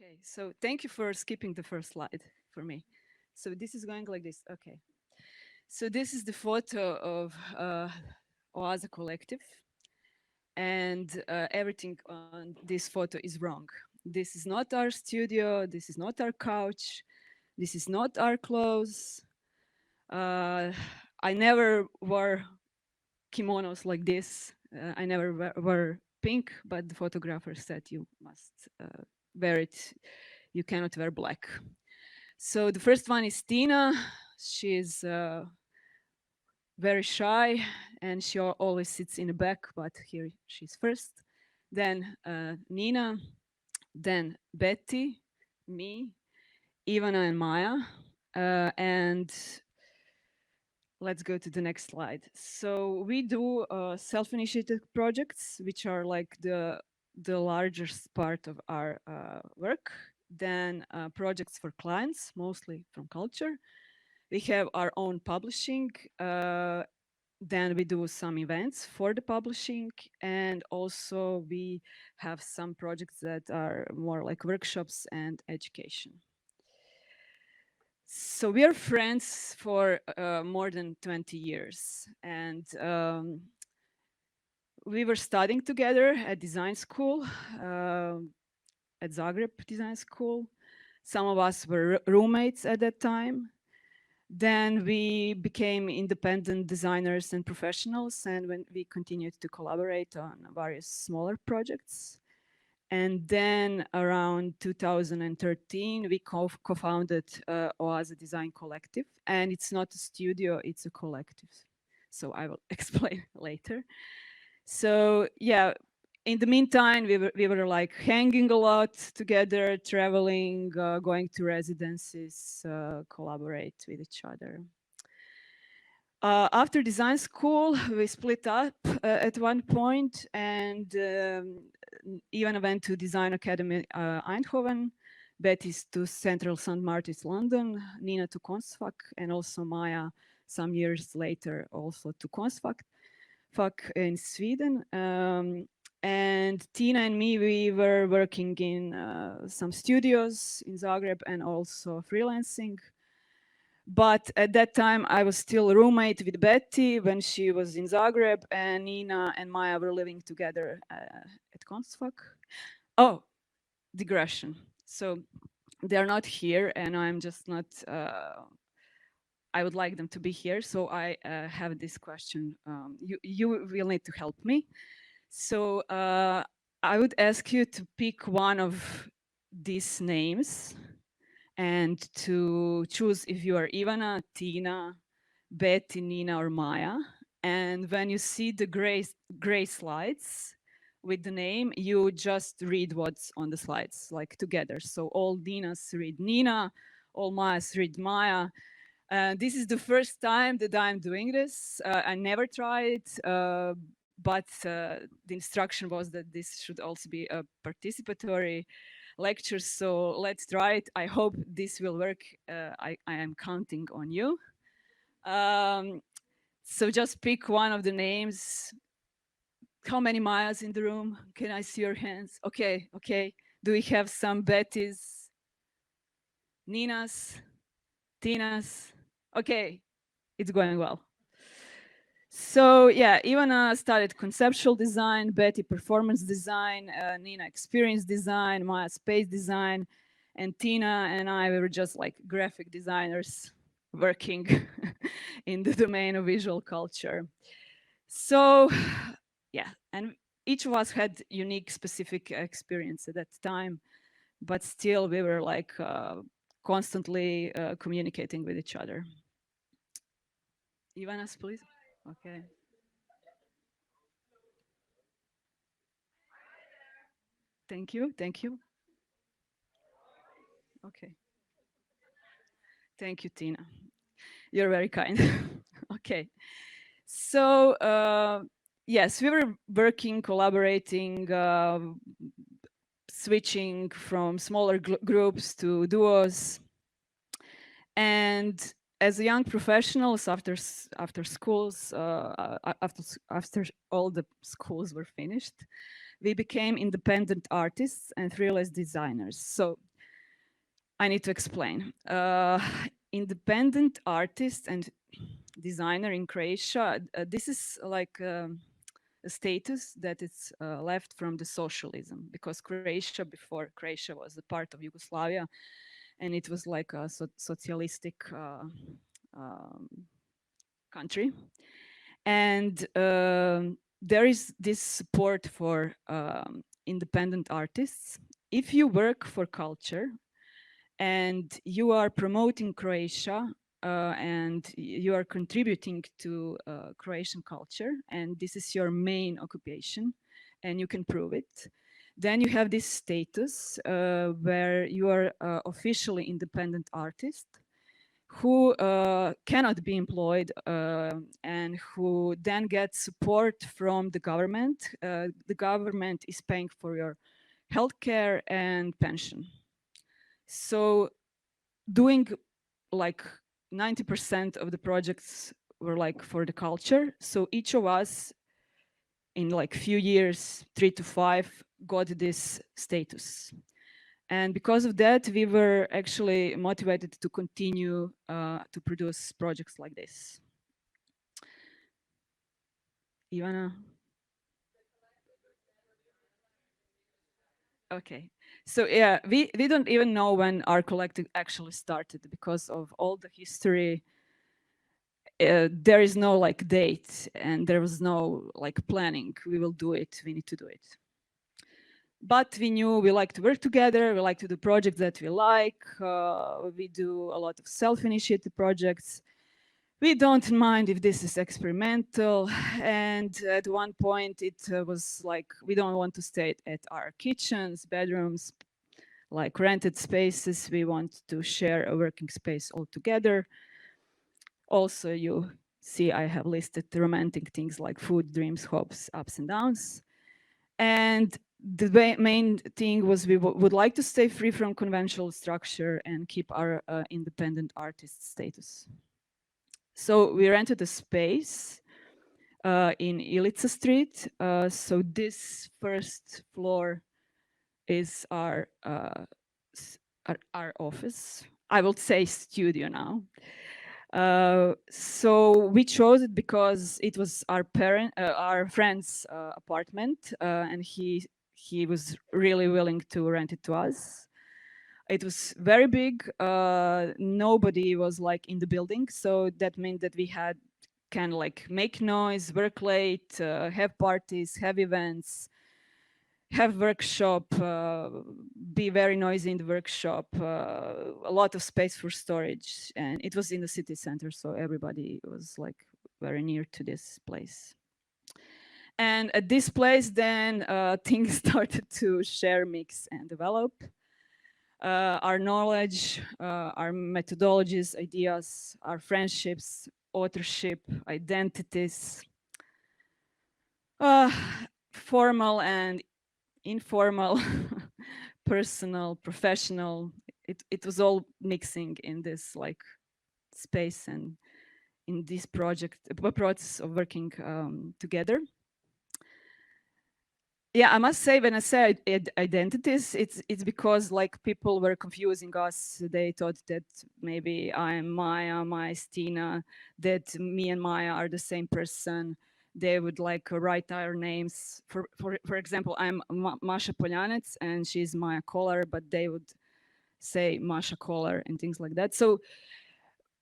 Okay, so thank you for skipping the first slide for me. So this is going like this. Okay. So this is the photo of Oaza Kolektiv, and everything on this photo is wrong. This is not our studio. This is not our couch. This is not our clothes. Uh, I never wore kimonos like this. I never wore pink, but the photographer said you must wear it. You cannot wear black. So the first one is Tina. She's very shy and she always sits in the back, but here she's first. Then Nina, then Betty, me, Ivana, and Maya. And let's go to the next slide. So we do self-initiated projects, which are like the largest part of our work. Then projects for clients, mostly from culture. We have our own publishing. Then we do some events for the publishing, and also we have some projects that are more like workshops and education. So we are friends for more than 20 years, and we were studying together at design school, at Zagreb Design School. Some of us were roommates at that time. Then we became independent designers and professionals, and when we continued to collaborate on various smaller projects. And then around 2013, we co-founded Oaza Design Kolektiv. And it's not a studio, it's a collective. So I will explain later. So yeah, in the meantime, we were like hanging a lot together, traveling, going to residencies, collaborate with each other. After design school, we split up at one point, and Ivan went to Design Academy Eindhoven, Betty's to Central St. Martin's London, Nina to Konstfack, and also Maya some years later also to Konstfack in Sweden. And Tina and me, we were working in some studios in Zagreb and also freelancing. But at that time, I was still a roommate with Betty when she was in Zagreb, and Nina and Maya were living together at Konstfack. Oh, digression. So they are not here, and I'm just not. I would like them to be here, so I have this question. You will need to help me. So I would ask you to pick one of these names and to choose if you are Ivana, Tina, Betty, Nina, or Maya. And when you see the gray slides with the name, you just read what's on the slides, like together. So all Ninas read Nina, all Mayas read Maya. This is the first time that I'm doing this. I never tried, but the instruction was that this should also be a participatory lecture. So let's try it. I hope this will work. I am counting on you. Um, so just pick one of the names. How many Mayas in the room? Can I see your hands? Okay, okay. Do we have some Bettys, Ninas, Tinas? Okay, it's going well. So yeah, Ivana studied conceptual design, Betty performance design, Nina experience design, Maya space design, and Tina and I, we were just like graphic designers working in the domain of visual culture. So yeah, and each of us had unique specific experience at that time, but still we were like constantly communicating with each other. Ivanas, please. Okay. Thank you. Thank you. Okay. Thank you, Tina. You're very kind. Okay. So, yes, we were working, collaborating, switching from smaller groups to duos. And as young professionals, after schools, after all the schools were finished, we became independent artists and freelance designers. So I need to explain. Independent artist and designer in Croatia, this is like a status that it's left from the socialism, because Croatia, before Croatia was a part of Yugoslavia, and it was like a socialistic um, country. And there is this support for independent artists. If you work for culture and you are promoting Croatia, and you are contributing to Croatian culture, and this is your main occupation, and you can prove it, then you have this status where you are officially independent artist who cannot be employed and who then get support from the government. The government is paying for your healthcare and pension. So doing like 90% of the projects were like for the culture. So each of us in like few years, 3 to 5, got this status. And because of that, we were actually motivated to continue to produce projects like this. Ivana? Okay. So yeah, we don't even know when our collective actually started because of all the history. There is no like date and there was no like planning. We will do it. We need to do it. But we knew we like to work together. We like to do projects that we like. We do a lot of self-initiated projects. We don't mind if this is experimental. And at one point it was like, we don't want to stay at our kitchens, bedrooms, like rented spaces. We want to share a working space all together. Also, you see, I have listed the romantic things like food, dreams, hopes, ups and downs. And the main thing was we would like to stay free from conventional structure and keep our independent artist status. So we rented a space in Ilica Street. So this first floor is our office. I will say studio now. So we chose it because it was our friend's apartment, and he was really willing to rent it to us. It was very big. Nobody was like in the building, so that meant that we had can like make noise, work late, have parties, have events, have workshop, be very noisy in the workshop, a lot of space for storage. And it was in the city center, so everybody was like very near to this place. And at this place, then things started to share, mix, and develop. Our knowledge, our methodologies, ideas, our friendships, authorship, identities, formal and informal, personal, professional. It was all mixing in this like space and in this process of working together. Yeah, I must say, when I say identities, it's because like people were confusing us. They thought that maybe I'm Maya, Maya is Tina, that me and Maya are the same person. They would like write our names. For example, I'm Maša Poljanec and she's Maya Kolar, but they would say Maša Kolar and things like that. So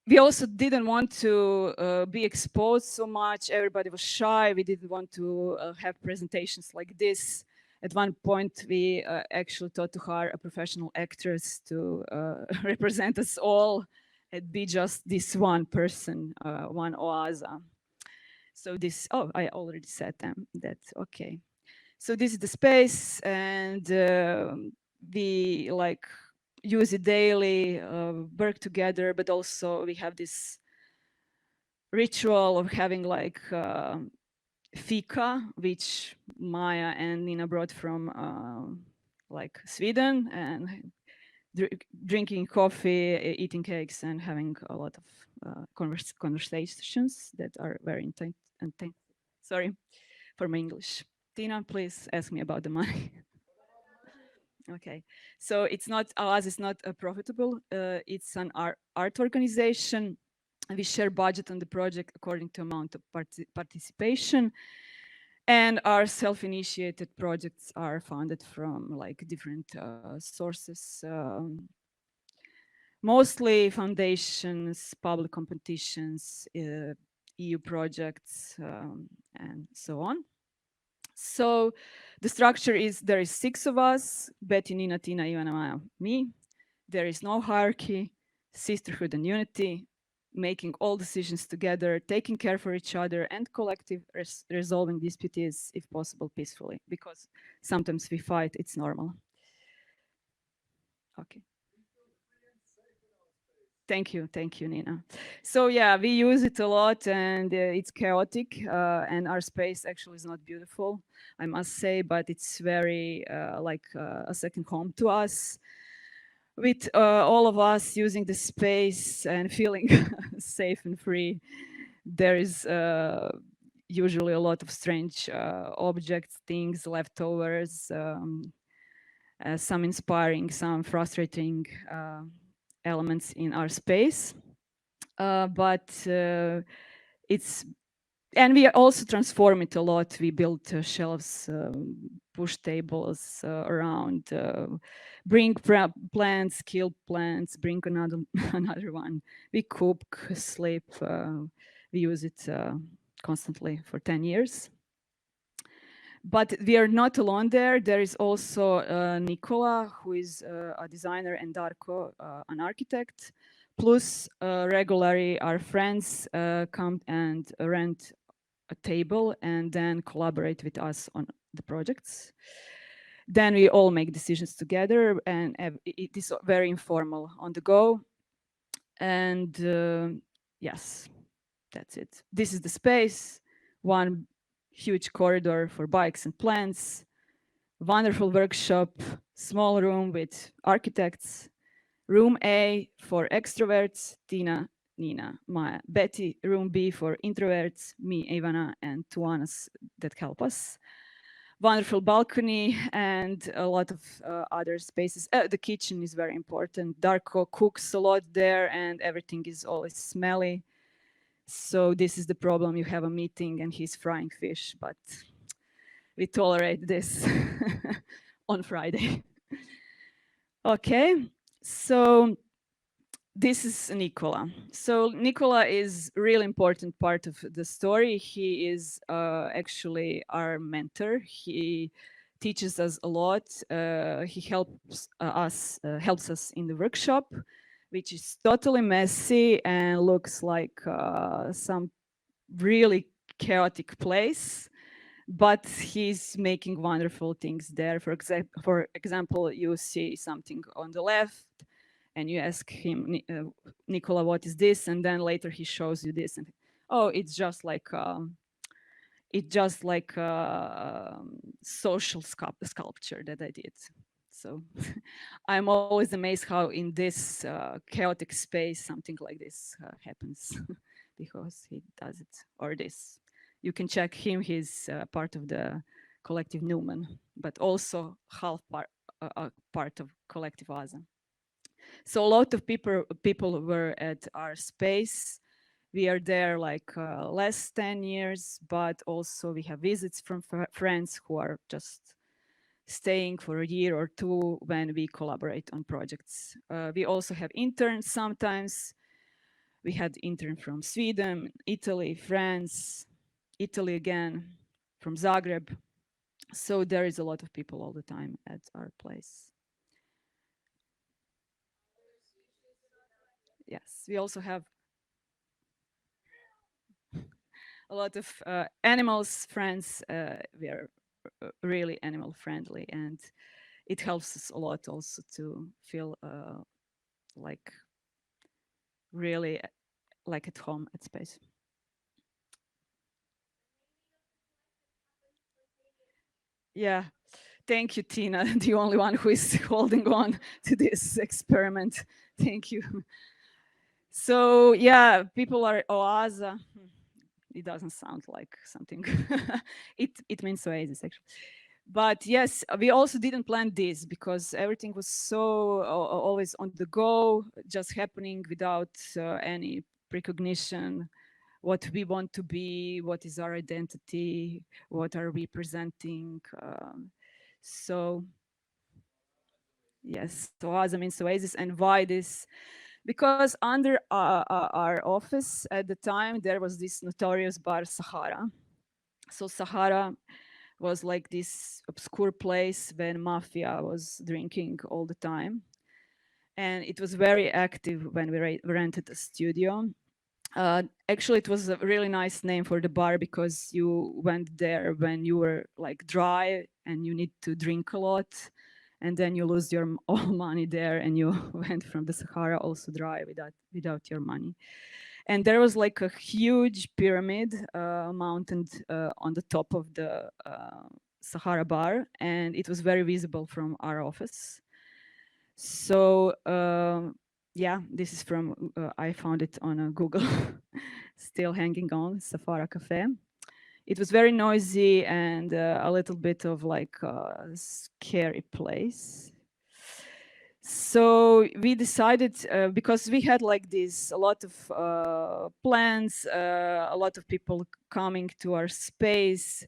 we also didn't want to be exposed so much. Everybody was shy. We didn't want to have presentations like this. At one point, we actually thought to hire a professional actress to represent us all and be just this one person, one Oaza. So this, oh, I already said them. That's okay. So this is the space, and we like use it daily, work together, but also we have this ritual of having like fika, which Maya and Nina brought from like Sweden, and drinking coffee, eating cakes, and having a lot of conversations that are very intense. Sorry for my English. Tina, please ask me about the money. Okay, so it's not, Oaza is not profitable. It's an art organization. We share budget on the project according to amount of participation. And our self-initiated projects are funded from like different sources, mostly foundations, public competitions, EU projects, and so on. So the structure is, there is 6 of us: Betty, Nina, Tina, Ivana, Maya, me. There is no hierarchy, sisterhood and unity, making all decisions together, taking care for each other, and collective resolving disputes, if possible, peacefully, because sometimes we fight, it's normal. Okay. Thank you, Nina. So yeah, we use it a lot, and it's chaotic, and our space actually is not beautiful, I must say, but it's very like a second home to us. With all of us using the space and feeling safe and free, there is usually a lot of strange objects, things, leftovers, some inspiring, some frustrating elements in our space. But it's, and we also transform it a lot. We built shelves, push tables around, bring plants, kill plants, bring another another one. We cook, sleep. We use it constantly for 10 years. But we are not alone there. There is also Nicola, who is a designer, and Darko, an architect. Plus, regularly our friends come and rent a table and then collaborate with us on the projects. Then we all make decisions together, and it is very informal, on the go. And yes, that's it. This is the space. One huge corridor for bikes and plants. Wonderful workshop, small room with architects. Room A for extroverts, Tina, Nina, Maya, Betty. Room B for introverts, me, Ivana, and Tuanas that help us. Wonderful balcony and a lot of other spaces. The kitchen is very important. Darko cooks a lot there, and everything is always smelly. So this is the problem. You have a meeting and he's frying fish, but we tolerate this on Friday. Okay, so this is Nicola. So Nicola is a really important part of the story. He is actually our mentor. He teaches us a lot. He helps us in the workshop, which is totally messy and looks like some really chaotic place. But he's making wonderful things there. For example, you see something on the left, and you ask him, Nicola, what is this? And then later he shows you this, and oh, it's just like social sculpture that I did. So I'm always amazed how in this chaotic space something like this happens because he does it, or this. You can check him. He's part of the collective Newman, but also half part of collective Oaza. So a lot of people were at our space. We are there like less 10 years, but also we have visits from friends who are just staying for a year or two when we collaborate on projects. We also have interns sometimes. We had intern from Sweden, Italy, France, Italy again, from Zagreb. So there is a lot of people all the time at our place. Yes, we also have a lot of animals, friends. We are really animal friendly, and it helps us a lot also to feel like really like at home at space. Yeah, thank you, Tina, the only one who is holding on to this experiment. Thank you. So yeah, people are Oaza. It doesn't sound like something. It means oasis actually. But yes, we also didn't plan this because everything was so always on the go, just happening without any precognition. What we want to be, what is our identity, what are we presenting. So yes, Oaza means oasis, and why this? Because under our office at the time, there was this notorious bar Sahara. So Sahara was like this obscure place when mafia was drinking all the time. And it was very active when we rented a studio. Actually, it was a really nice name for the bar because you went there when you were like dry and you need to drink a lot. And then you lose your all money there and you went from the Sahara also dry without your money. And there was like a huge pyramid mounted on the top of the Sahara bar, and it was very visible from our office. So yeah, this is from, I found it on Google, still hanging on, Safara Cafe. It was very noisy and a little bit of like a scary place. So we decided, because we had like this, a lot of plans, a lot of people coming to our space,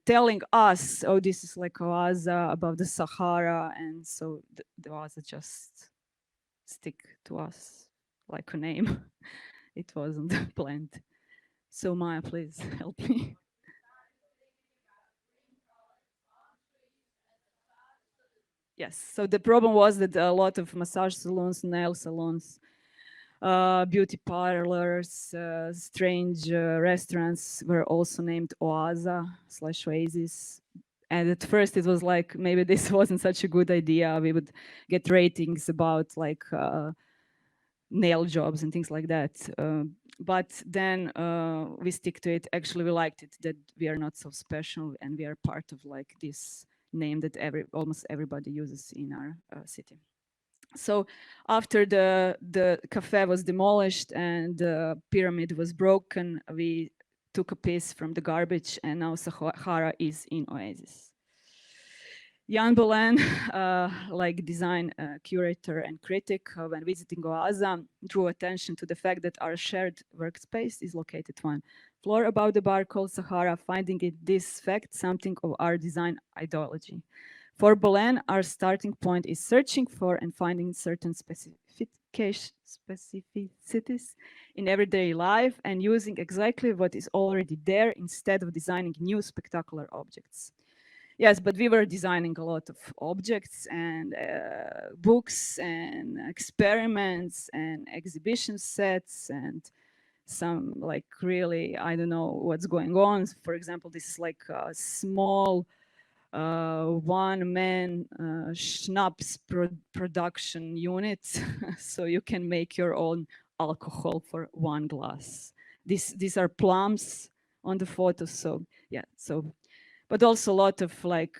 telling us, oh, this is like Oaza above the Sahara. And so the Oaza just stick to us like a name. It wasn't planned. So Maya, please help me. Yes, so the problem was that a lot of massage salons, nail salons, beauty parlors, strange restaurants were also named Oaza / Oasis. And at first it was like, maybe this wasn't such a good idea. We would get ratings about like nail jobs and things like that. But then we stick to it. Actually, we liked it, that we are not so special and we are part of like this name that almost everybody uses in our city. So after the cafe was demolished and the pyramid was broken, we took a piece from the garbage, and now Sahara is in Oasis. Jan Bolen, like design curator and critic, when visiting Oaza, drew attention to the fact that our shared workspace is located one floor above the bar called Sahara, finding it this fact something of our design ideology. For Bolen, our starting point is searching for and finding certain specificities in everyday life and using exactly what is already there instead of designing new spectacular objects. Yes, but we were designing a lot of objects and books and experiments and exhibition sets and some like really, I don't know what's going on. For example, this is like a small one-man schnapps production unit. So you can make your own alcohol for one glass. These are plums on the photo. So yeah, so but also a lot of like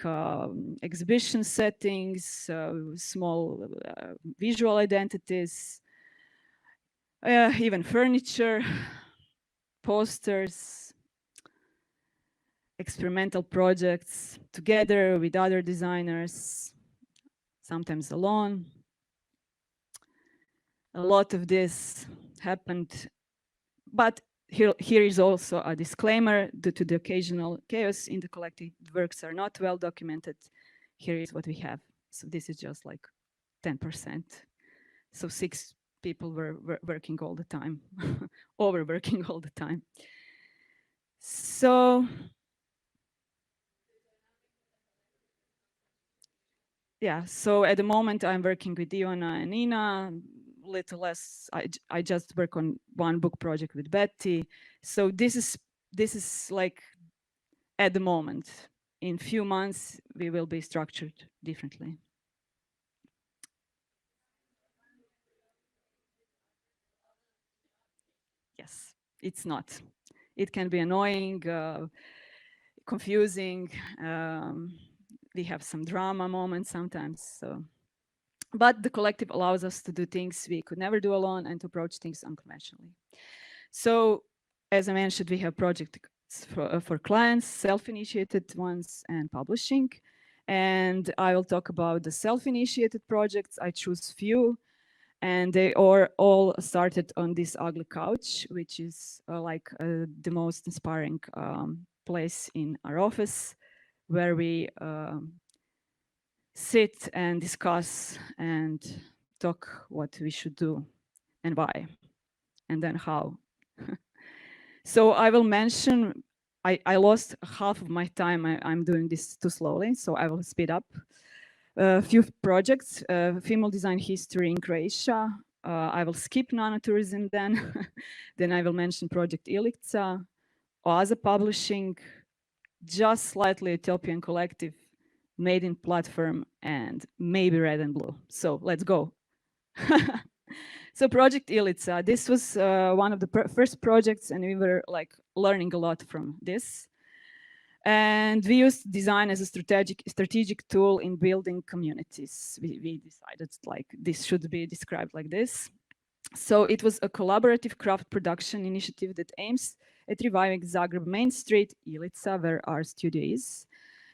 exhibition settings, small visual identities, even furniture, posters, experimental projects together with other designers, sometimes alone. A lot of this happened, but here is also a disclaimer due to the occasional chaos in the collective. Works are not well documented. Here is what we have. So this is just like 10%. So 6 people were working all the time, overworking all the time. So yeah, so at the moment I'm working with Iona and Nina, little less. I just work on one book project with Betty. So this is like at the moment. In few months we will be structured differently. Yes, it's not. It can be annoying, confusing. We have some drama moments sometimes. So, but the collective allows us to do things we could never do alone and to approach things unconventionally. So, as I mentioned, we have project for clients, self-initiated ones, and publishing. And I will talk about the self-initiated projects. I choose few, and they are all started on this ugly couch, which is the most inspiring place in our office, where we sit and discuss and talk what we should do and why, and then how. So I will mention, I lost half of my time. I'm doing this too slowly, so I will speed up. A few projects, female design history in Croatia. I will skip nanotourism then. Then I will mention Project Ilica, Oaza Publishing, just slightly Ethiopian Collective, Made in Platform, and maybe Red and Blue. So let's go. So Project Ilica, this was one of the first projects, and we were like learning a lot from this. And we used design as a strategic tool in building communities. We decided like this should be described like this. So it was a collaborative craft production initiative that aims at reviving Zagreb Main Street, Ilica, where our studio is,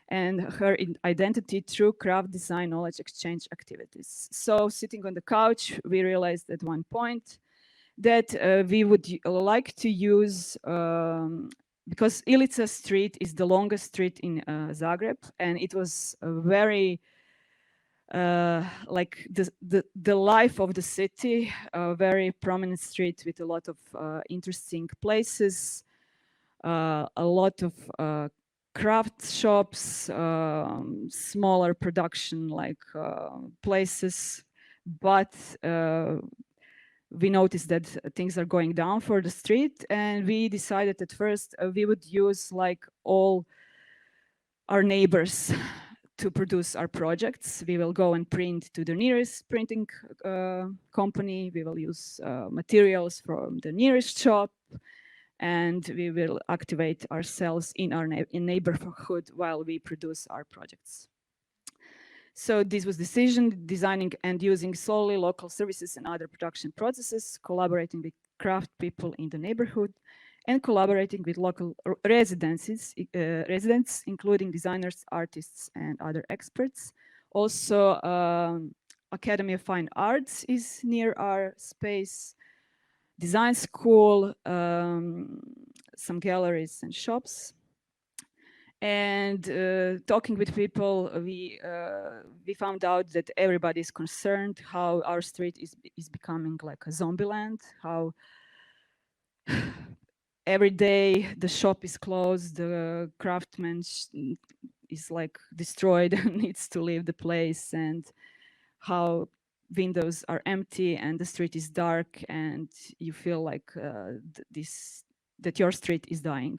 and her identity through craft design knowledge exchange activities. So sitting on the couch, we realized at one point that we would like to use, because Ilica Street is the longest street in Zagreb, and it was a very like the life of the city, a very prominent street with a lot of interesting places, a lot of craft shops, smaller production like places, but we noticed that things are going down for the street, and we decided at first we would use like all our neighbors to produce our projects. We will go and print to the nearest printing company. We will use materials from the nearest shop, and we will activate ourselves in our neighborhood while we produce our projects. So this was decision, designing and using solely local services and other production processes, collaborating with craft people in the neighborhood, and collaborating with local residents, including designers, artists, and other experts. Also, Academy of Fine Arts is near our space, design school, some galleries and shops. And talking with people, we found out that everybody is concerned how our street is becoming like a zombie land, how every day the shop is closed, the craftsman is like destroyed and needs to leave the place, and how windows are empty and the street is dark, and you feel like that your street is dying.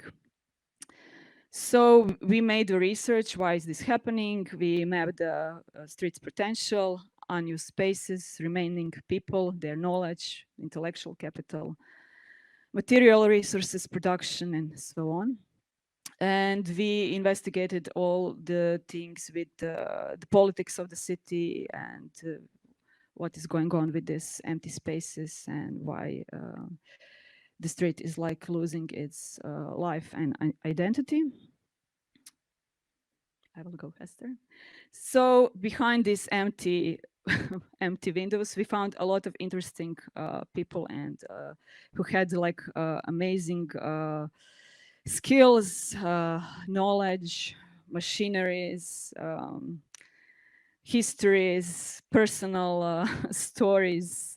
So we made the research, why is this happening? We mapped the street's potential, unused spaces, remaining people, their knowledge, intellectual capital, material resources, production, and so on. And we investigated all the things with the politics of the city and what is going on with these empty spaces and why the street is like losing its life and identity. I will go faster. So behind these empty windows, we found a lot of interesting people and who had like amazing skills, knowledge, machineries, histories, personal stories.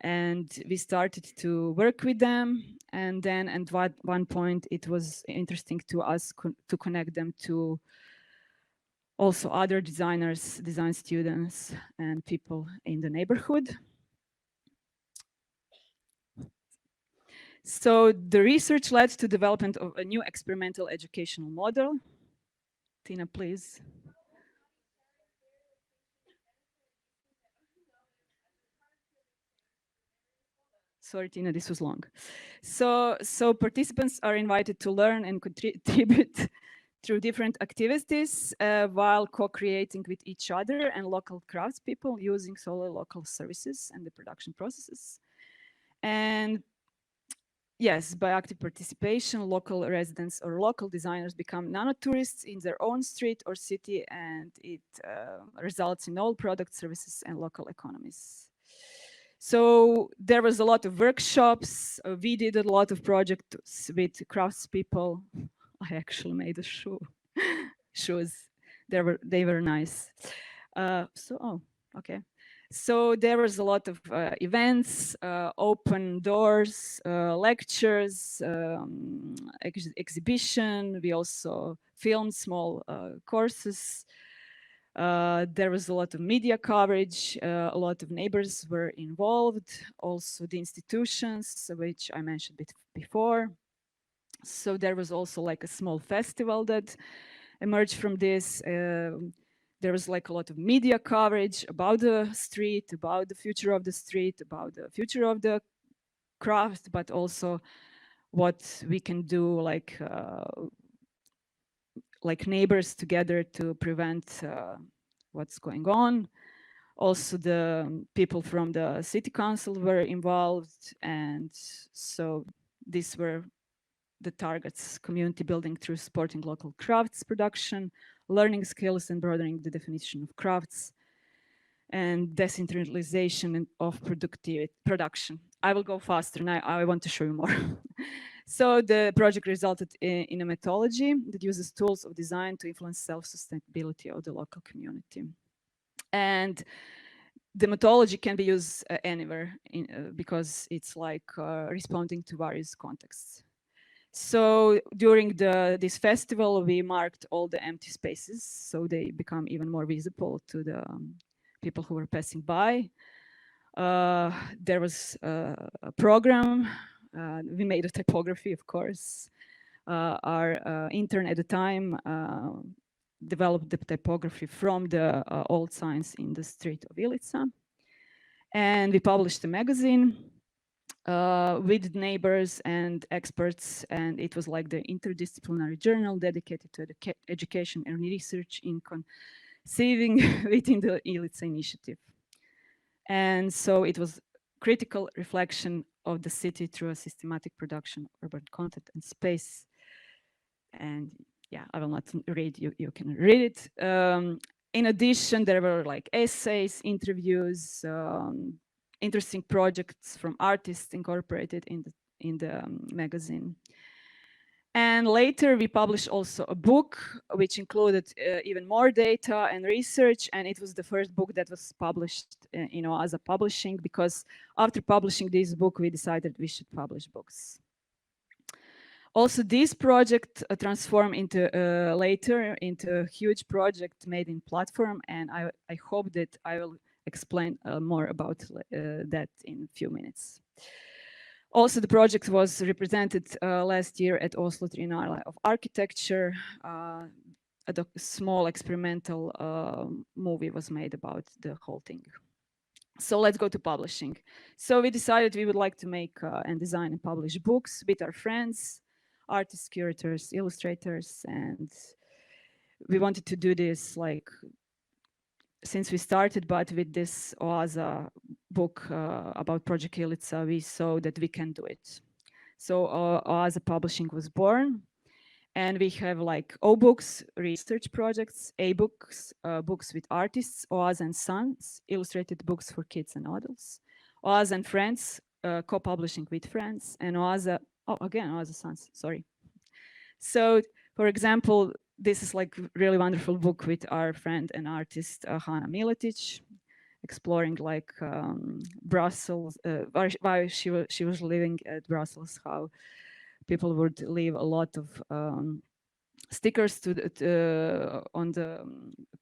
And we started to work with them. And then at one point, it was interesting to us to connect them to also other designers, design students, and people in the neighborhood. So the research led to development of a new experimental educational model. Tina, please. Sorry, Tina, this was long. So participants are invited to learn and contribute through different activities while co-creating with each other and local craftspeople using solely local services and the production processes. And Yes, by active participation, local residents or local designers become nano-tourists in their own street or city, and it results in all product, services, and local economies. So there was a lot of workshops. We did a lot of projects with craftspeople. I actually made a shoes. They were nice. Okay. So there was a lot of events, open doors, lectures, exhibition. We also filmed small courses. There was a lot of media coverage. A lot of neighbors were involved. Also the institutions, which I mentioned before. So there was also like a small festival that emerged from this. There was like a lot of media coverage about the street, about the future of the street, about the future of the craft, but also what we can do like neighbors together to prevent what's going on. Also the people from the city council were involved, and so these were the targets: community building through supporting local crafts production, learning skills and broadening the definition of crafts, and decentralization of production. I will go faster and I want to show you more. So the project resulted in a methodology that uses tools of design to influence self-sustainability of the local community. And the methodology can be used anywhere because it's like responding to various contexts. So during this festival, we marked all the empty spaces so they become even more visible to the people who were passing by. There was a program. We made a typography, of course. Our intern at the time developed the typography from the old signs in the street of Ilica. And we published a magazine with neighbors and experts, and it was like the interdisciplinary journal dedicated to education and research in conceiving within the Ilica initiative. And so it was critical reflection of the city through a systematic production of urban content and space. And yeah, I will not read, you can read it. In addition, there were like essays, interviews, interesting projects from artists incorporated in the magazine. And later we published also a book which included even more data and research, and it was the first book that was published in Oaza Publishing, because after publishing this book we decided we should publish books. Also, this project transformed into later into a huge project made in platform, and I hope that I will explain more about that in a few minutes. Also, the project was represented last year at Oslo Triennale of Architecture. A small experimental movie was made about the whole thing. So let's go to publishing. So we decided we would like to make and design and publish books with our friends, artists, curators, illustrators, and we wanted to do this like since we started, but with this Oaza book about Project Ilica, we saw that we can do it. So Oaza Publishing was born, and we have like O-books, research projects, A-books, books with artists, Oaza and Sons, illustrated books for kids and adults, Oaza and Friends, co-publishing with friends, and Oaza, again, Oaza Sons, sorry. So, for example, this is like really wonderful book with our friend and artist Hana Miletic, exploring like Brussels, why she was living at Brussels, how people would leave a lot of stickers on the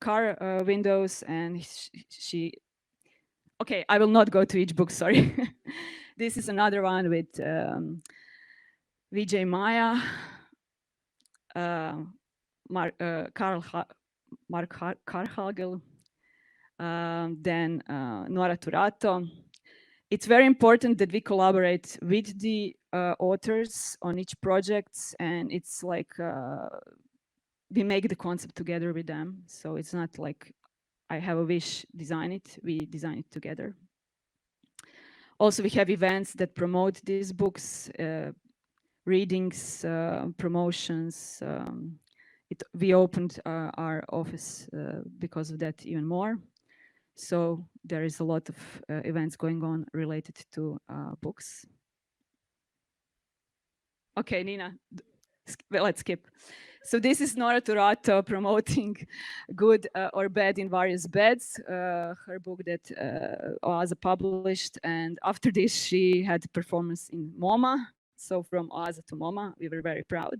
car windows, and she. Okay, I will not go to each book. Sorry. This is another one with Vijay Maya. Mark Carhagel, then Nora Turato. It's very important that we collaborate with the authors on each project, and it's like we make the concept together with them. So it's not like I have a wish, design it, we design it together. Also, we have events that promote these books. readings, promotions. We opened our office because of that even more. So there is a lot of events going on related to books. Okay, Nina, let's skip. So this is Nora Turato promoting Good or Bad in Various Beds, her book that Oaza published. And after this, she had a performance in MoMA. So from Oaza to MoMA, we were very proud.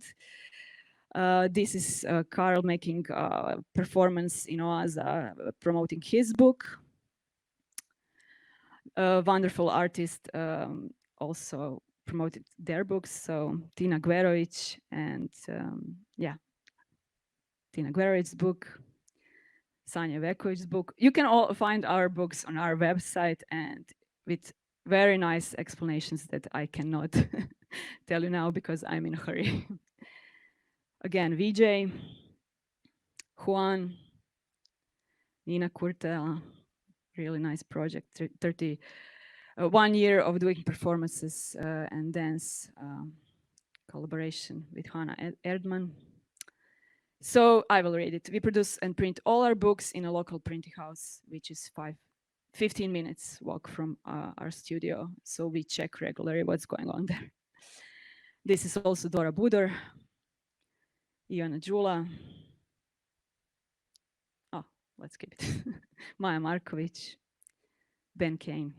This is Carl making a performance in Oaza, promoting his book. A wonderful artist also promoted their books. So Tina Guerovic and yeah, Tina Guerovic's book, Sanja Vekovic's book. You can all find our books on our website and with very nice explanations that I cannot tell you now because I'm in a hurry. Again, Vijay, Juan, Nina Kurtela, really nice project, 1 year of doing performances and dance collaboration with Hannah Erdman. So I will read it. We produce and print all our books in a local printing house, which is 15 minutes walk from our studio. So we check regularly what's going on there. This is also Dora Budor, Ivana Đula. Oh, let's keep it. Maja Markovic, Ben Kane,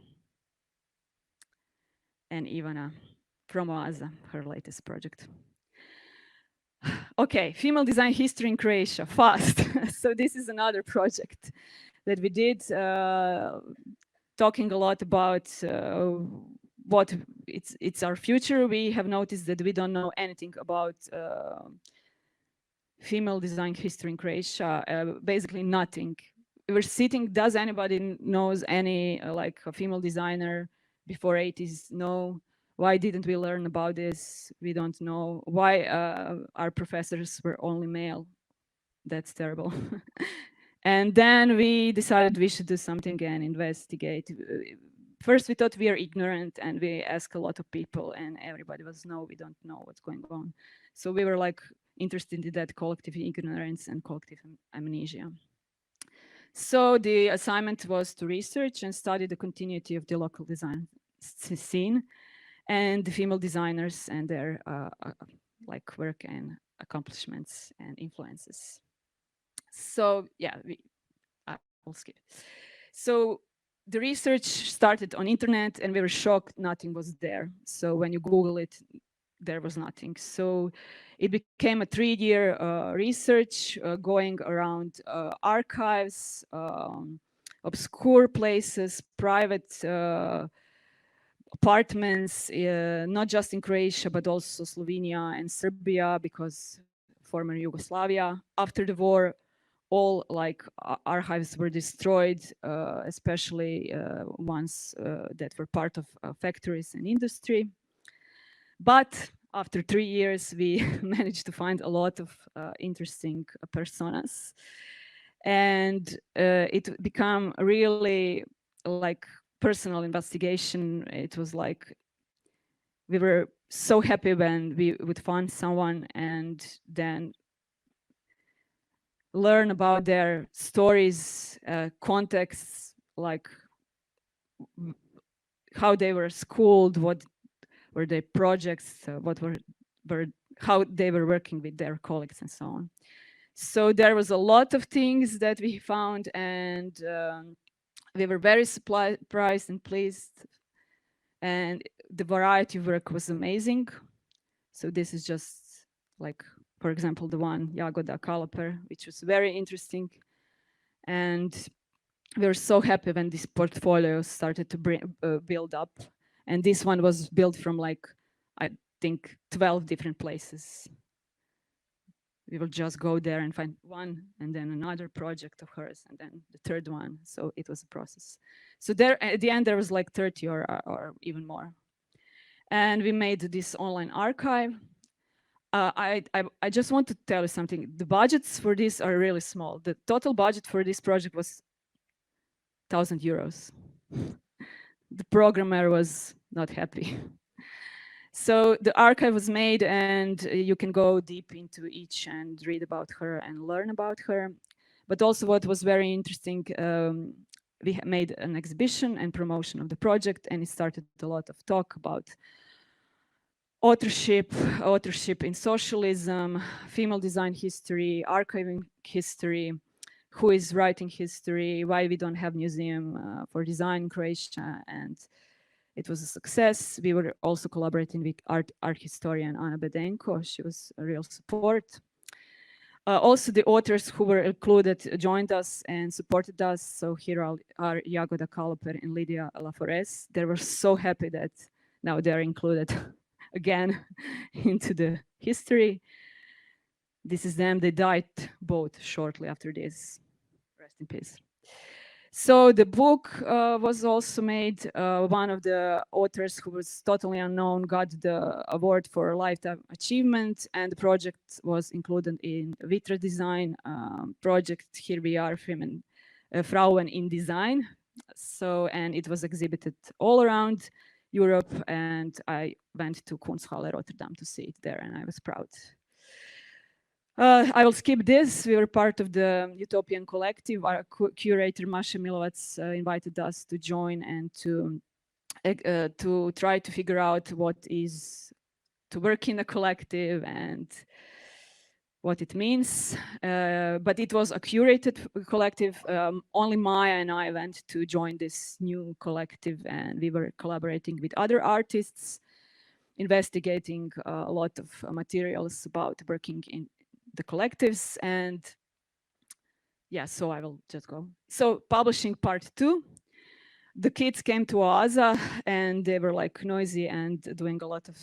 and Ivana from Oaza, her latest project. Okay, female design history in Croatia, fast. So this is another project that we did, talking a lot about what it's our future. We have noticed that we don't know anything about female design history in Croatia, basically nothing. We're sitting, does anybody knows any like a female designer before 80s? No. Why didn't we learn about this? We don't know. Why our professors were only male? That's terrible. And then we decided we should do something and investigate. First, we thought we are ignorant and we asked a lot of people and everybody was, no, we don't know what's going on. So we were like interested in that collective ignorance and collective amnesia. So the assignment was to research and study the continuity of the local design scene and the female designers and their like work and accomplishments and influences. So yeah, I will skip. So the research started on internet and we were shocked nothing was there. So when you Google it, there was nothing. So it became a 3-year research going around archives, obscure places, private apartments, not just in Croatia, but also Slovenia and Serbia, because former Yugoslavia. After the war, all like archives were destroyed, especially ones that were part of factories and industry. But after 3 years, we managed to find a lot of interesting personas. And it became really like personal investigation. It was like we were so happy when we would find someone and then learn about their stories, contexts, like how they were schooled, what were their projects, what were how they were working with their colleagues and so on. So there was a lot of things that we found, and we were very surprised and pleased. And the variety of work was amazing. So this is just like, for example, the one Jagoda Kalaper, which was very interesting. And we were so happy when this portfolio started to build up. And this one was built from like, I think 12 different places. We will just go there and find one and then another project of hers and then the third one. So it was a process. So there at the end, there was like 30 or even more. And we made this online archive. I just want to tell you something. The budgets for this are really small. The total budget for this project was 1,000 euros. The programmer was not happy. So the archive was made, and you can go deep into each and read about her and learn about her. But also what was very interesting, we made an exhibition and promotion of the project, and it started a lot of talk about authorship in socialism, female design history, archiving history, who is writing history, why we don't have museum for design in Croatia, and it was a success. We were also collaborating with art historian Ana Bedenko. She was a real support. Also, the authors who were included joined us and supported us. So here are Jagoda Kaloper and Lydia Laforest. They were so happy that now they're included again into the history. This is them. They died both shortly after this. Rest in peace. So the book was also made. One of the authors who was totally unknown got the award for lifetime achievement, and the project was included in Vitra design project. Here we are, Frauen in Design. So, and it was exhibited all around Europe, and I went to Kunsthalle Rotterdam to see it there, and I was proud. I will skip this. We were part of the Utopian Collective. Our curator, Maša Poljanec, invited us to join and to try to figure out what is to work in a collective and what it means. But it was a curated collective. Only Maya and I went to join this new collective, and we were collaborating with other artists, investigating a lot of materials about working in the collectives. And yeah, so I will just go. So publishing part 2, the kids came to Oaza and they were like noisy and doing a lot of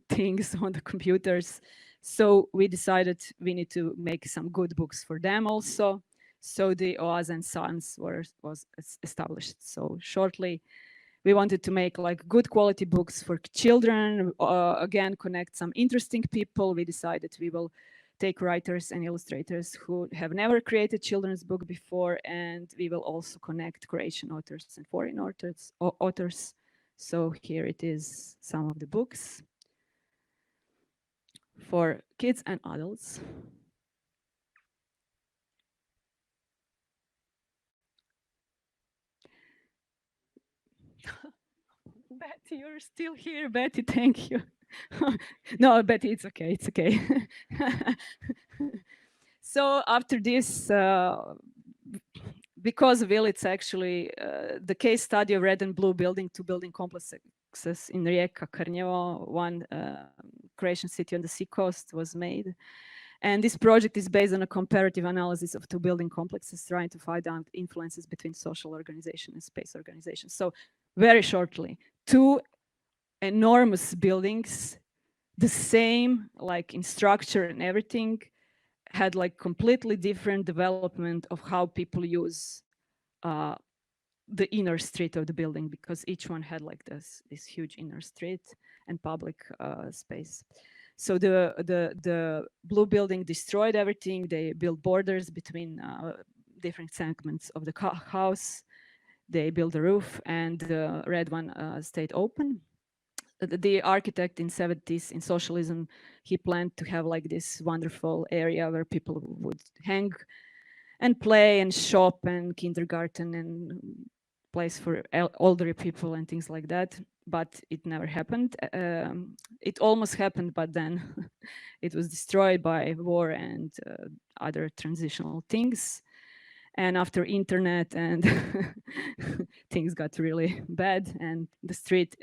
things on the computers. So we decided we need to make some good books for them also. So the Oaza and Sons was established. So shortly, we wanted to make like good quality books for children, again, connect some interesting people. We decided we will take writers and illustrators who have never created children's book before, and we will also connect Croatian authors and foreign authors. So here it is, some of the books for kids and adults. Betty, you're still here. Betty, thank you. No, Betty, it's okay. It's okay. So after this, because Will, it's actually the case study of red and blue building, 2 building complexes in Rijeka, Krnjevo, one Croatian city on the sea coast was made. And this project is based on a comparative analysis of 2 building complexes, trying to find out influences between social organization and space organization. So very shortly, 2 enormous buildings, the same like in structure and everything, had like completely different development of how people use the inner street of the building, because each one had like this huge inner street and public space. So the blue building destroyed everything. They built borders between different segments of the house. They built a roof, and the red one stayed open. The architect in 70s in socialism, he planned to have like this wonderful area where people would hang and play and shop and kindergarten and place for elderly people and things like that. But it never happened. It almost happened, but then it was destroyed by war and other transitional things. And after internet and things got really bad, and the street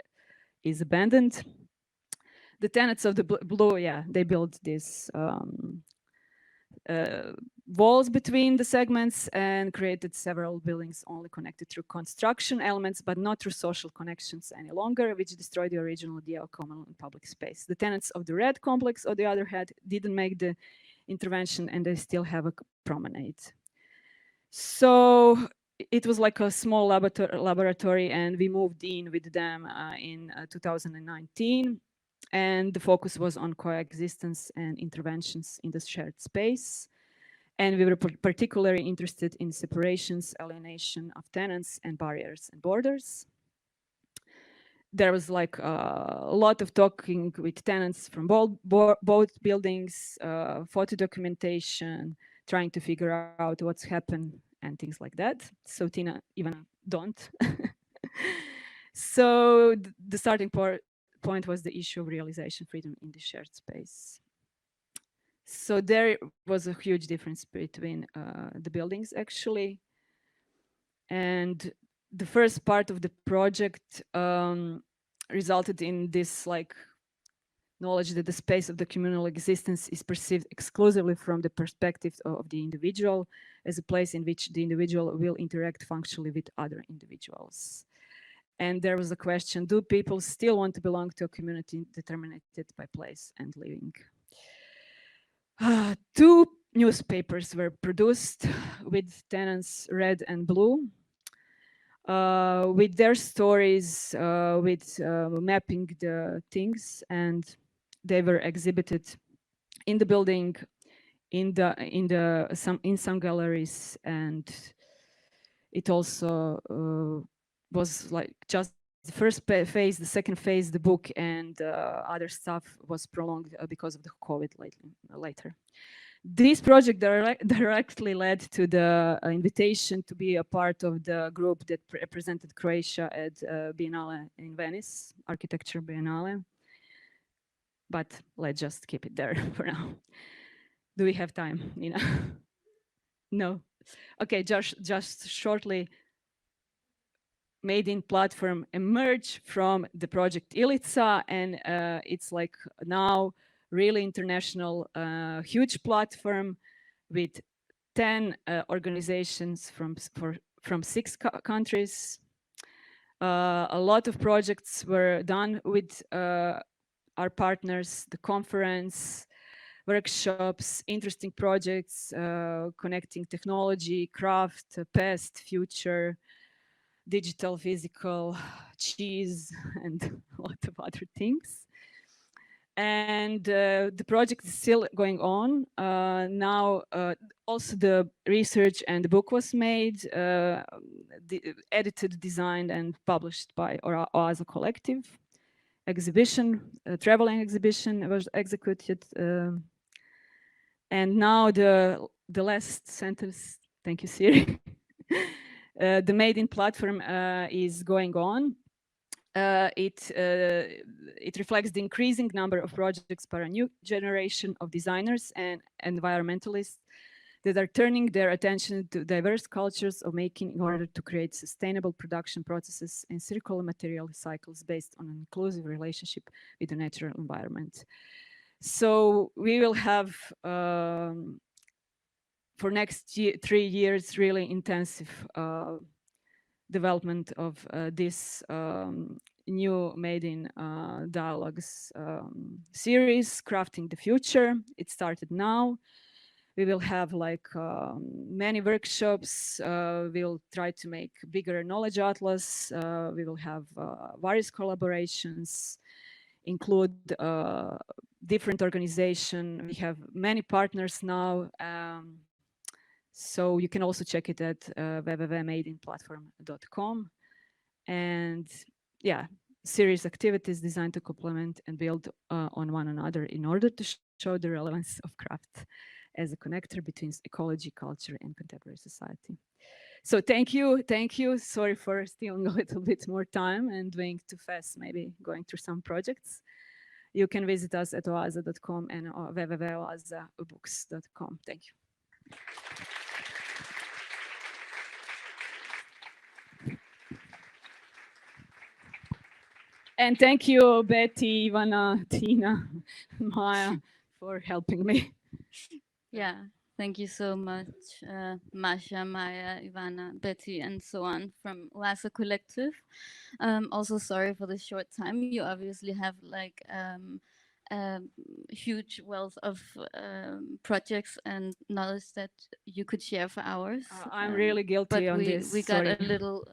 is abandoned. The tenants of the blue, yeah, they built these walls between the segments and created several buildings only connected through construction elements, but not through social connections any longer, which destroyed the original idea of common and public space. The tenants of the red complex, on the other hand, didn't make the intervention, and they still have a promenade. So it was like a small laboratory, and we moved in with them in 2019. And the focus was on coexistence and interventions in the shared space. And we were particularly interested in separations, alienation of tenants, and barriers and borders. there was like a lot of talking with tenants from both buildings, photo documentation, trying to figure out what's happened and things like that. So Tina, even don't. So the starting point was the issue of realization freedom in the shared space. So there was a huge difference between the buildings actually. And the first part of the project resulted in this like knowledge that the space of the communal existence is perceived exclusively from the perspective of the individual as a place in which the individual will interact functionally with other individuals. And there was a question, do people still want to belong to a community determined by place and living? Two newspapers were produced with tenants red and blue, with their stories, with mapping the things, and they were exhibited in the building, in some galleries, and it also was like just the first phase, the second phase, the book, and other stuff was prolonged because of the COVID later. This project directly led to the invitation to be a part of the group that represented Croatia at Biennale in Venice, Architecture Biennale. But let's just keep it there for now. Do we have time, Nina? No. Okay, just shortly. Made in platform emerged from the project Ilica, and it's like now really international, huge platform with 10 organizations from 6 countries. A lot of projects were done with our partners, the conference, workshops, interesting projects, connecting technology, craft, past, future, digital, physical, cheese, and a lot of other things. And the project is still going on. Now, also the research and the book was made, edited, designed, and published by Oaza Kolektiv. Exhibition, traveling exhibition was executed. And now the last sentence, thank you, Siri. The Made in platform is going on. It reflects the increasing number of projects by a new generation of designers and environmentalists that are turning their attention to diverse cultures of making in order to create sustainable production processes and circular material cycles based on an inclusive relationship with the natural environment. So we will have for next 3 years really intensive development of this new Made in Dialogues series, Crafting the Future. It started now. We will have like many workshops. We'll try to make bigger knowledge atlas. We will have various collaborations, include different organizations. We have many partners now. So you can also check it at www.madeinplatform.com. And yeah, serious activities designed to complement and build on one another in order to show the relevance of craft as a connector between ecology, culture, and contemporary society. So thank you. Sorry for stealing a little bit more time and doing too fast, maybe going through some projects. You can visit us at oaza.com and www.oazabooks.com. Thank you. And thank you, Betty, Ivana, Tina, Maya, for helping me. Yeah, thank you so much, Maša, Maya, Ivana, Betty, and so on from Oaza Kolektiv. Also, sorry for the short time. You obviously have like a huge wealth of projects and knowledge that you could share for hours. I'm really guilty on this. We got a little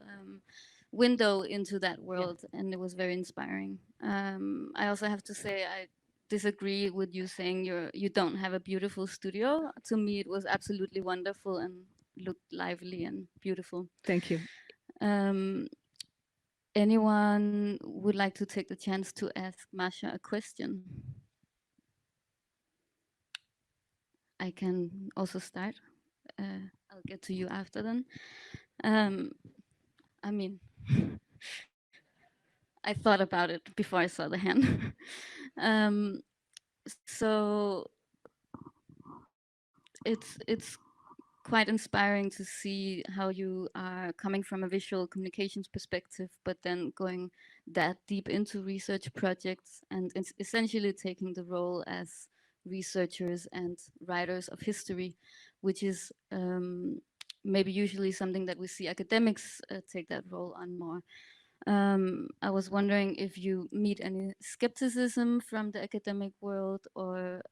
window into that world, and it was very inspiring. I also have to say I disagree with you saying you don't have a beautiful studio. To me, it was absolutely wonderful and looked lively and beautiful. Thank you. anyone would like to take the chance to ask Masha a question? I can also start. I'll get to you after then. I mean, I thought about it before I saw the hand. So it's quite inspiring to see how you are coming from a visual communications perspective, but then going that deep into research projects and essentially taking the role as researchers and writers of history, which is maybe usually something that we see academics take that role on more. I was wondering if you meet any skepticism from the academic world or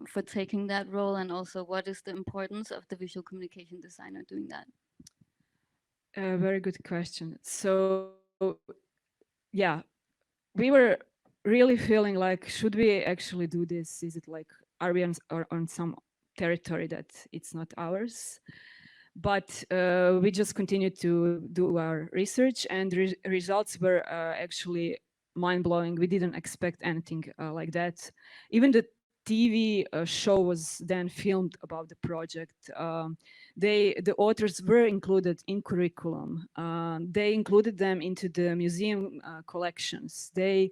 for taking that role, and also what is the importance of the visual communication designer doing that? A very good question. So, yeah, we were really feeling like, should we actually do this? Is it like, are we on some territory that it's not ours? But we just continued to do our research, and results were actually mind-blowing. We didn't expect anything like that. Even the TV show was then filmed about the project. The authors were included in curriculum. They included them into the museum collections. They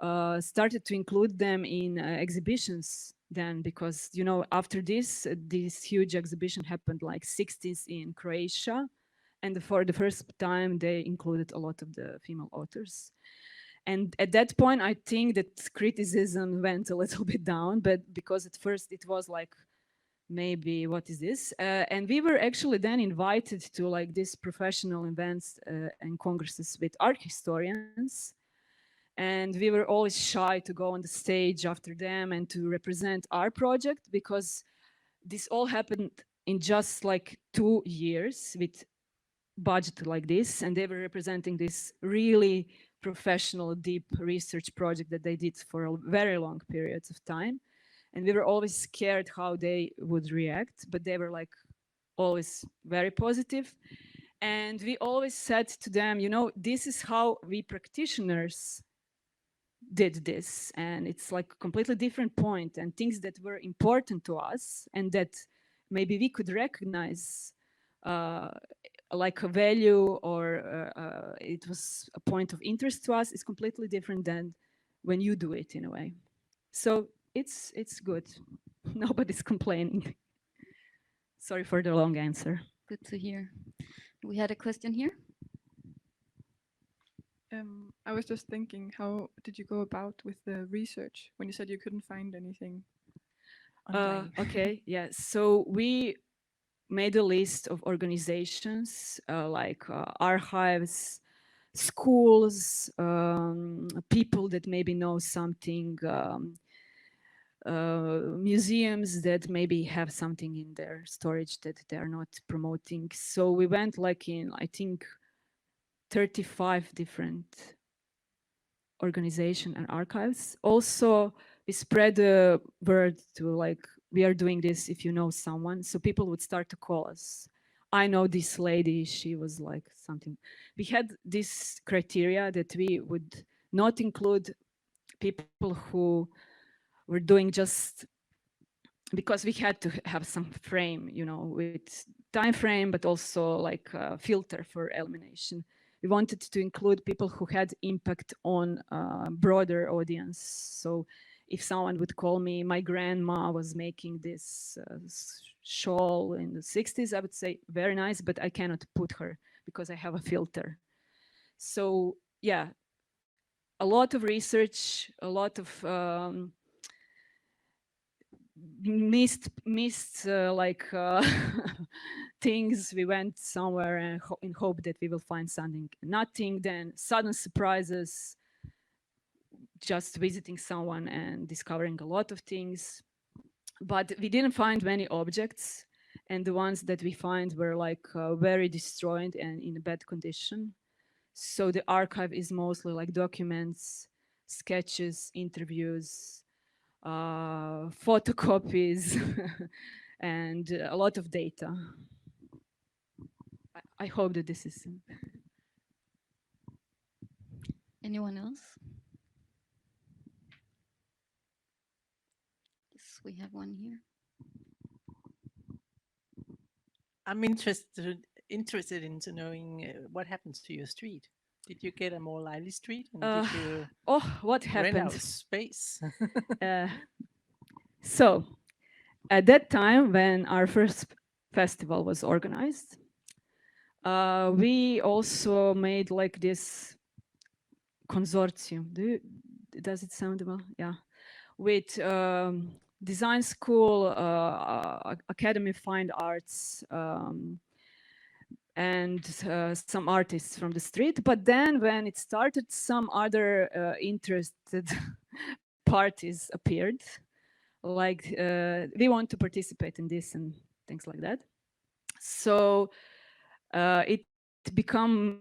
started to include them in exhibitions then, because after this huge exhibition happened like 60s in Croatia, and for the first time they included a lot of the female authors. And at that point I think that criticism went a little bit down, but because at first it was like, maybe what is this, and we were actually then invited to like these professional events and congresses with art historians, and we were always shy to go on the stage after them and to represent our project, because this all happened in just like 2 years with budget like this, and they were representing this really professional deep research project that they did for a very long periods of time. And we were always scared how they would react, but they were like always very positive. And we always said to them, this is how we practitioners did this, and it's like a completely different point, and things that were important to us and that maybe we could recognize like a value, or it was a point of interest to us, is completely different than when you do it in a way. So it's good. Nobody's complaining. Sorry for the long answer. Good to hear. We had a question here. I was just thinking, how did you go about with the research when you said you couldn't find anything online? Okay, yeah. So we made a list of organizations like archives, schools, people that maybe know something, museums that maybe have something in their storage that they are not promoting. So we went like in, I think, 35 different organization and archives. Also, we spread the word to like, we are doing this if you know someone. So people would start to call us. I know this lady, she was like something. We had this criteria that we would not include people who were doing just because we had to have some frame, with time frame, but also like a filter for elimination. We wanted to include people who had impact on a broader audience. So if someone would call me, my grandma was making this shawl in the 60s, I would say, very nice, but I cannot put her because I have a filter. So yeah, a lot of research, a lot of missed like things. We went somewhere and in hope that we will find something. Nothing. Then sudden surprises. Just visiting someone and discovering a lot of things, but we didn't find many objects, and the ones that we find were like very destroyed and in a bad condition. So the archive is mostly like documents, sketches, interviews, photocopies, and a lot of data. I hope that this is. Anyone else? Yes, we have one here. I'm interested into knowing what happens to your street. Did you get a more lively street, and did you What rent out happened? space? So, at that time, when our first festival was organized, we also made like this consortium. Does it sound well? Yeah. With design school, Academy of Fine Arts, and some artists from the street. But then when it started, some other interested parties appeared. Like, we want to participate in this and things like that. So it become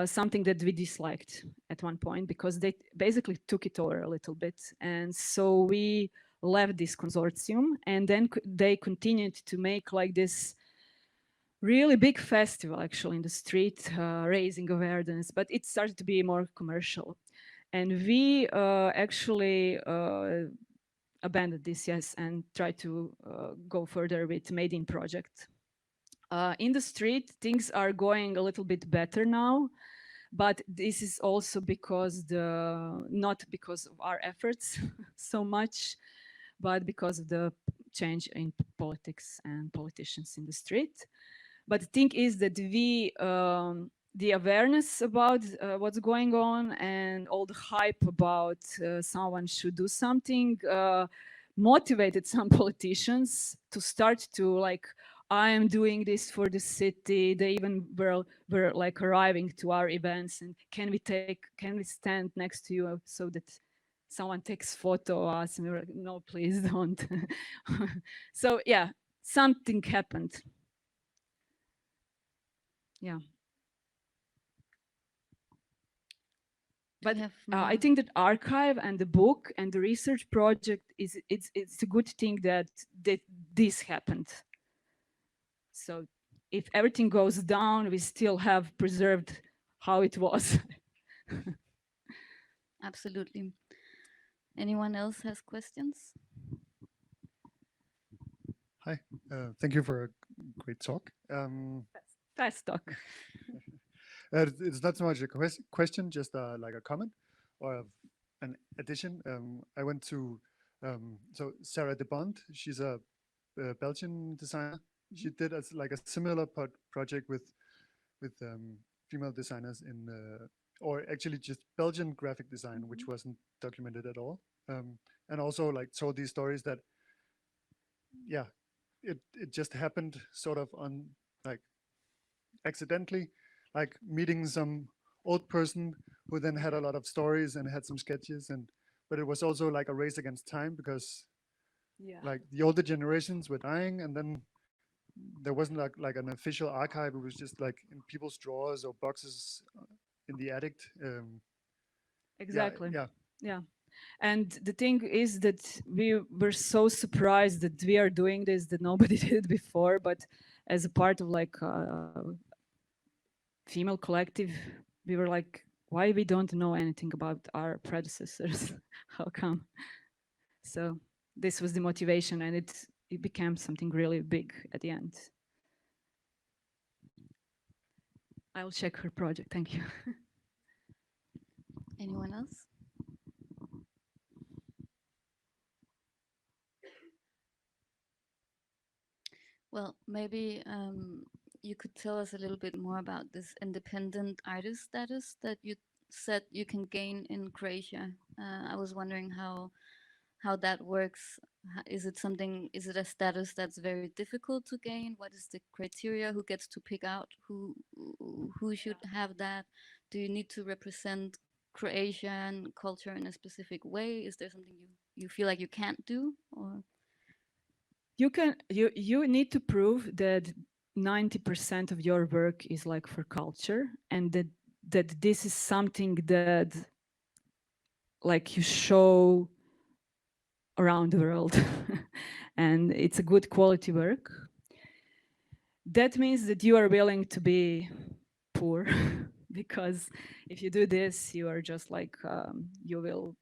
something that we disliked at one point, because they basically took it over a little bit. And so we left this consortium, and then they continued to make like this really big festival actually in the street, raising awareness, but it started to be more commercial. And we actually abandoned this, yes, and tried to go further with Made in project. In the street, things are going a little bit better now, but this is also because not because of our efforts so much, but because of the change in politics and politicians in the street. But the thing is that the awareness about what's going on and all the hype about someone should do something motivated some politicians to start to like, I am doing this for the city. They even were like arriving to our events and can we stand next to you so that someone takes photo of us? And we were like, no, please don't. So yeah, something happened. Yeah. But I think that archive and the book and the research project it's a good thing that this happened. So if everything goes down, we still have preserved how it was. Absolutely. Anyone else has questions? Hi, thank you for a great talk. Fast talk. It's not so much a question, just like a comment or an addition. I went to, so Sarah de Bond, she's a Belgian designer. She did like a similar project with female designers in, or actually just Belgian graphic design, which wasn't documented at all. And also like told these stories that, yeah, it just happened sort of on like accidentally, like meeting some old person who then had a lot of stories and had some sketches, and but it was also like a race against time, because like the older generations were dying, and then there wasn't like an official archive. It was just like in people's drawers or boxes in the attic. Exactly. Yeah. And the thing is that we were so surprised that we are doing this, that nobody did it before, but as a part of like female collective, we were like, why we don't know anything about our predecessors? How come? So this was the motivation, and it became something really big at the end. I'll check her project. Thank you. Anyone else? Well, maybe you could tell us a little bit more about this independent artist status that you said you can gain in Croatia. I was wondering how that works. Is it a status that's very difficult to gain? What is the criteria? Who gets to pick out who should have that? Do you need to represent Croatian culture in a specific way? Is there something you feel like you can't do, or? You need to prove that 90% of your work is like for culture, and that this is something that like you show around the world and it's a good quality work. That means that you are willing to be poor because if you do this, you are just like, you will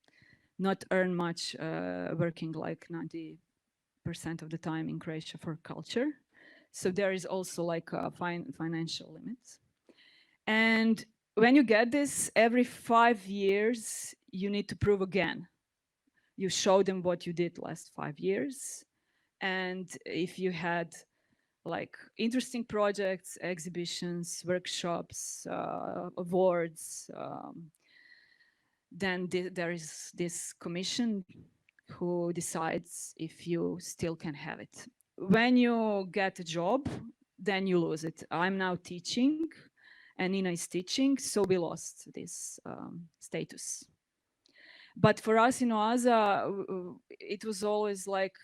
not earn much working like 90% of the time in Croatia for culture. So there is also like a financial limits. And when you get this, every 5 years, you need to prove again. You show them what you did last 5 years. And if you had like interesting projects, exhibitions, workshops, awards, then there is this commission who decides if you still can have it. When you get a job, then you lose it. I'm now teaching and Nina is teaching, so we lost this status. But for us in Oaza, it was always like,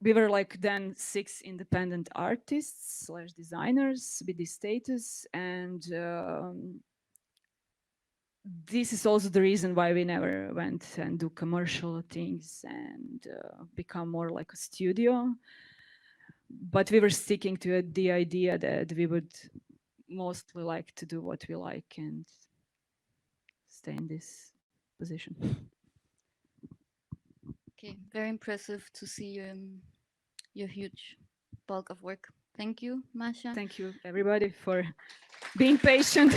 we were like then 6 independent artists / designers with this status, and this is also the reason why we never went and do commercial things and become more like a studio. But we were sticking to the idea that we would mostly like to do what we like and stay in this position. Okay, very impressive to see your huge bulk of work. Thank you, Maša. Thank you, everybody, for being patient.